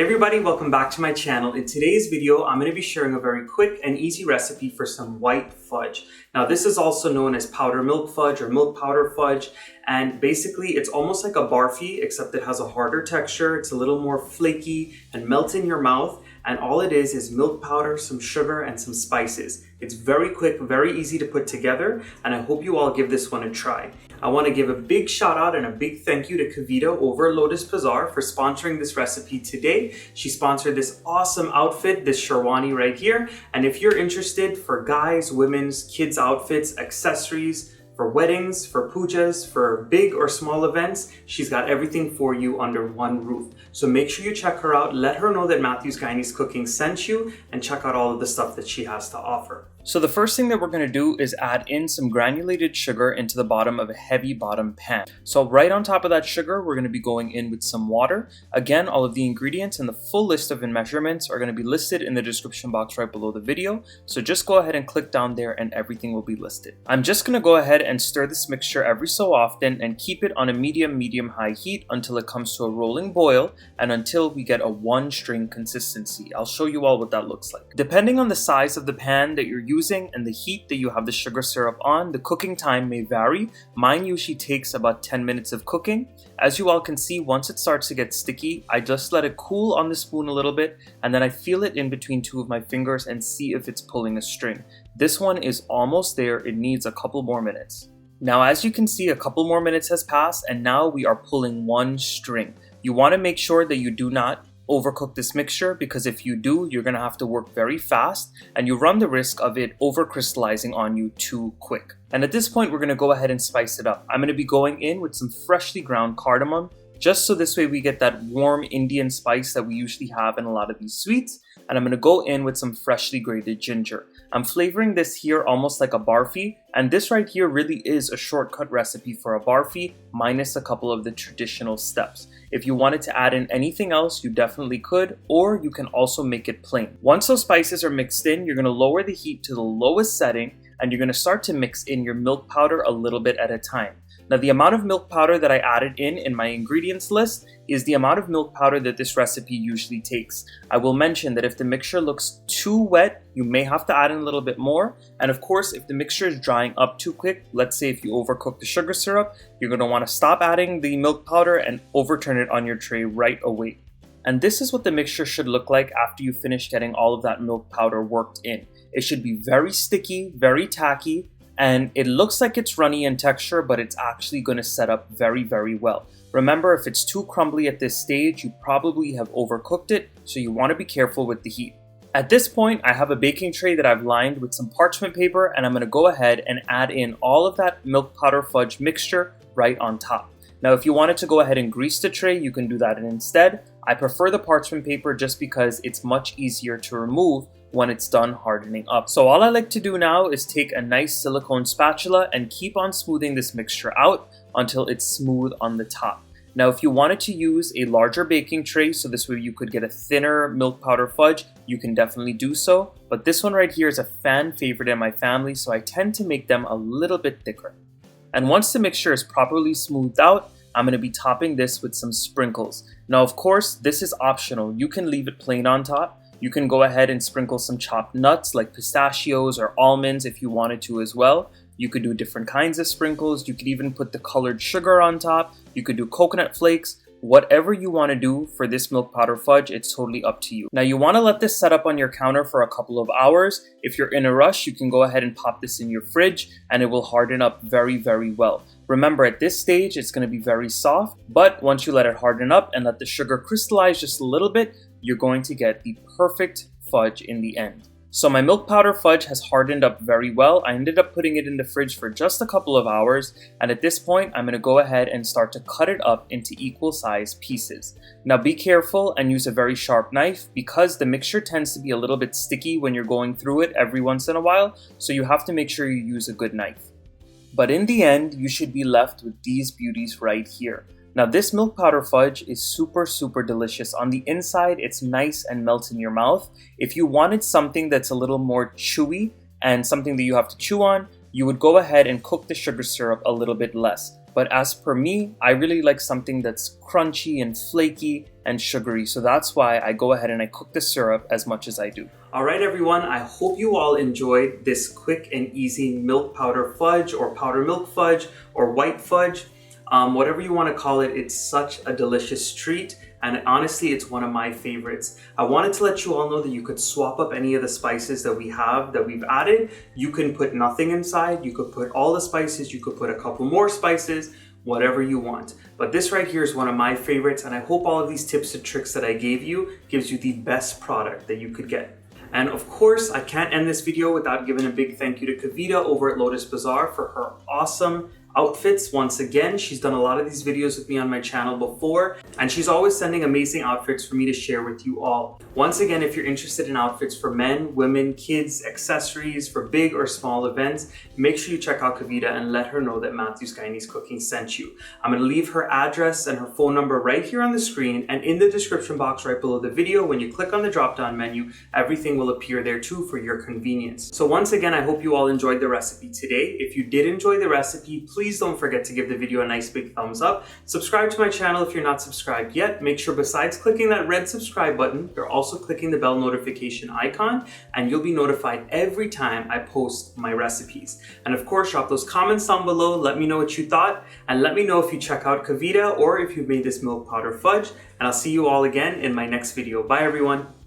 Hey everybody, welcome back to my channel. In today's video, I'm going to be sharing a very quick and easy recipe for some white fudge. Now this is also known as powder milk fudge or milk powder fudge, and basically it's almost like a barfi except it has a harder texture. It's a little more flaky and melts in your mouth, and all it is milk powder, some sugar, and some spices. It's very quick, very easy to put together, and I hope you all give this one a try. I want to give a big shout out and a big thank you to Kavita over at Lotus Bazaar for sponsoring this recipe today. She sponsored this awesome outfit, this sherwani right here. And if you're interested for guys, women's, kids outfits, accessories, for weddings, for pujas, for big or small events, she's got everything for you under one roof. So make sure you check her out, let her know that Matthew's Guyanese Cooking sent you, and check out all of the stuff that she has to offer. So the first thing that we're going to do is add in some granulated sugar into the bottom of a heavy bottom pan. So right on top of that sugar, we're going to be going in with some water. Again, all of the ingredients and the full list of measurements are going to be listed in the description box right below the video. So just go ahead and click down there and everything will be listed. I'm just going to go ahead and stir this mixture every so often and keep it on a medium-high heat until it comes to a rolling boil and until we get a one-string consistency. I'll show you all what that looks like. Depending on the size of the pan that you're using and the heat that you have the sugar syrup on, the cooking time may vary. Mine usually takes about 10 minutes of cooking. As you all can see, once it starts to get sticky, I just let it cool on the spoon a little bit, and then I feel it in between two of my fingers and see if it's pulling a string. This one is almost there. It needs a couple more minutes. Now, as you can see, a couple more minutes has passed and now we are pulling one string. You want to make sure that you do not overcook this mixture, because if you do, you're going to have to work very fast and you run the risk of it over crystallizing on you too quick. And at this point, we're going to go ahead and spice it up. I'm going to be going in with some freshly ground cardamom, just so this way we get that warm Indian spice that we usually have in a lot of these sweets. And I'm going to go in with some freshly grated ginger. I'm flavoring this here almost like a barfi, and this right here really is a shortcut recipe for a barfi minus a couple of the traditional steps. If you wanted to add in anything else, you definitely could, or you can also make it plain. Once those spices are mixed in, you're going to lower the heat to the lowest setting and you're going to start to mix in your milk powder a little bit at a time. Now, the amount of milk powder that I added in my ingredients list is the amount of milk powder that this recipe usually takes. I will mention that if the mixture looks too wet, you may have to add in a little bit more. And of course, if the mixture is drying up too quick, let's say if you overcook the sugar syrup, you're going to want to stop adding the milk powder and overturn it on your tray right away. And this is what the mixture should look like after you finish getting all of that milk powder worked in. It should be very sticky, very tacky, and it looks like it's runny in texture, but it's actually going to set up very well. Remember, if it's too crumbly at this stage, you probably have overcooked it, so you want to be careful with the heat. At this point, I have a baking tray that I've lined with some parchment paper, and I'm going to go ahead and add in all of that milk powder fudge mixture right on top. Now, if you wanted to go ahead and grease the tray, you can do that instead. I prefer the parchment paper just because it's much easier to remove when it's done hardening up. So all I like to do now is take a nice silicone spatula and keep on smoothing this mixture out until it's smooth on the top. Now, if you wanted to use a larger baking tray, so this way you could get a thinner milk powder fudge, you can definitely do so. But this one right here is a fan favorite in my family, so I tend to make them a little bit thicker. And once the mixture is properly smoothed out, I'm going to be topping this with some sprinkles. Now, of course, this is optional. You can leave it plain on top. You can go ahead and sprinkle some chopped nuts like pistachios or almonds if you wanted to as well. You could do different kinds of sprinkles. You could even put the colored sugar on top. You could do coconut flakes. Whatever you want to do for this milk powder fudge, it's totally up to you. Now, you want to let this set up on your counter for a couple of hours. If you're in a rush, you can go ahead and pop this in your fridge and it will harden up very well. Remember, at this stage, it's going to be very soft, but once you let it harden up and let the sugar crystallize just a little bit, you're going to get the perfect fudge in the end. So my milk powder fudge has hardened up very well. I ended up putting it in the fridge for just a couple of hours, and at this point I'm going to go ahead and start to cut it up into equal size pieces. Now be careful and use a very sharp knife because the mixture tends to be a little bit sticky when you're going through it every once in a while, so you have to make sure you use a good knife. But in the end, you should be left with these beauties right here. Now, this milk powder fudge is super delicious. On the inside, it's nice and melts in your mouth. If you wanted something that's a little more chewy and something that you have to chew on, you would go ahead and cook the sugar syrup a little bit less. But as per me, I really like something that's crunchy and flaky and sugary. So that's why I go ahead and I cook the syrup as much as I do. All right, everyone, I hope you all enjoyed this quick and easy milk powder fudge or powder milk fudge or white fudge. Whatever you want to call it, it's such a delicious treat. And honestly, it's one of my favorites. I wanted to let you all know that you could swap up any of the spices that we've added. You can put nothing inside. You could put all the spices. You could put a couple more spices, whatever you want. But this right here is one of my favorites. And I hope all of these tips and tricks that I gave you gives you the best product that you could get. And of course, I can't end this video without giving a big thank you to Kavita over at Lotus Bazaar for her awesome outfits. Once again, she's done a lot of these videos with me on my channel before, and she's always sending amazing outfits for me to share with you all. Once again, if you're interested in outfits for men, women, kids, accessories, for big or small events, make sure you check out Kavita and let her know that Matthew's Guyanese Cooking sent you. I'm going to leave her address and her phone number right here on the screen, and in the description box right below the video. When you click on the drop-down menu, everything will appear there too for your convenience. So once again, I hope you all enjoyed the recipe today. If you did enjoy the recipe, please don't forget to give the video a nice big thumbs up. Subscribe to my channel if you're not subscribed yet. Make sure besides clicking that red subscribe button, you're also clicking the bell notification icon, and you'll be notified every time I post my recipes. And of course, drop those comments down below. Let me know what you thought, and let me know if you check out Kavita or if you've made this milk powder fudge. And I'll see you all again in my next video. Bye, everyone.